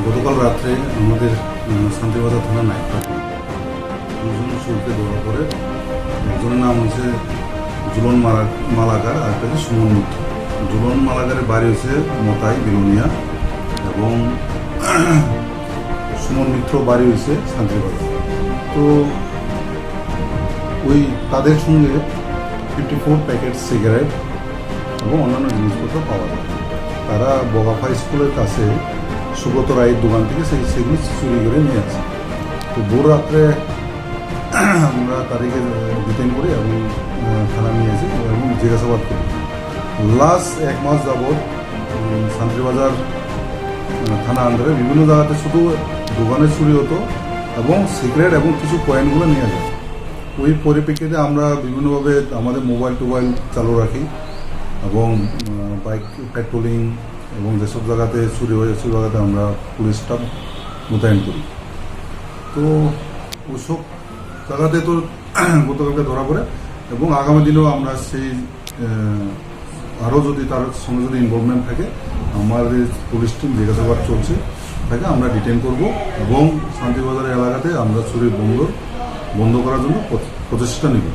গতকাল রাত্রে আমাদের শান্তিবাজার থানা নাইট পার্টি দুজন শুরুতে ধরা পড়ে। একজনের নাম হচ্ছে জুলন মালাকার আর একটা হচ্ছে সুমন মিত্র। জুলন মালাকারের বাড়ি হচ্ছে মতাই বিলোনিয়া এবং সুমন মিত্র বাড়ি হয়েছে শান্তিবাজার। তো ওই তাদের সঙ্গে 54 প্যাকেট সিগারেট এবং অন্যান্য জিনিসপত্র পাওয়া যায়। তারা বগাফা স্কুলের কাছে সুব্রত রায়ের দোকান থেকে সেগুলো চুরি করে নিয়ে আসে। তো ভোর রাত্রে আমরা তাদেরকে ডিটেইন করি এবং থানা নিয়ে আসি এবং জিজ্ঞাসাবাদ করি। লাস্ট 1 মাস যাবৎ শান্তিবাজার থানা আন্ডারে বিভিন্ন জায়গাতে শুধু দোকানে চুরি হতো এবং সিগারেট এবং কিছু কয়েনগুলো নিয়ে যায়। ওই পরিপ্রেক্ষিতে আমরা বিভিন্নভাবে আমাদের মোবাইল টোবাইল চালু রাখি এবং বাইক পেট্রোলিং এবং যেসব জায়গাতে চুরি হয়ে সেই জায়গাতে আমরা পুলিশ স্টাফ মোতায়েন করি। তো ওইসব জায়গাতে তো গতকালকে ধরা পড়ে এবং আগামী দিনেও আমরা সেই আরও যদি তার সঙ্গে যদি ইনভলভমেন্ট থাকে আমাদের পুলিশ টিম জিজ্ঞাসাবাদ চলছে তাকে আমরা ডিটেইন করব এবং শান্তিবাজার এলাকাতে আমরা চুরি বন্ধ করার জন্য প্রচেষ্টা নেব।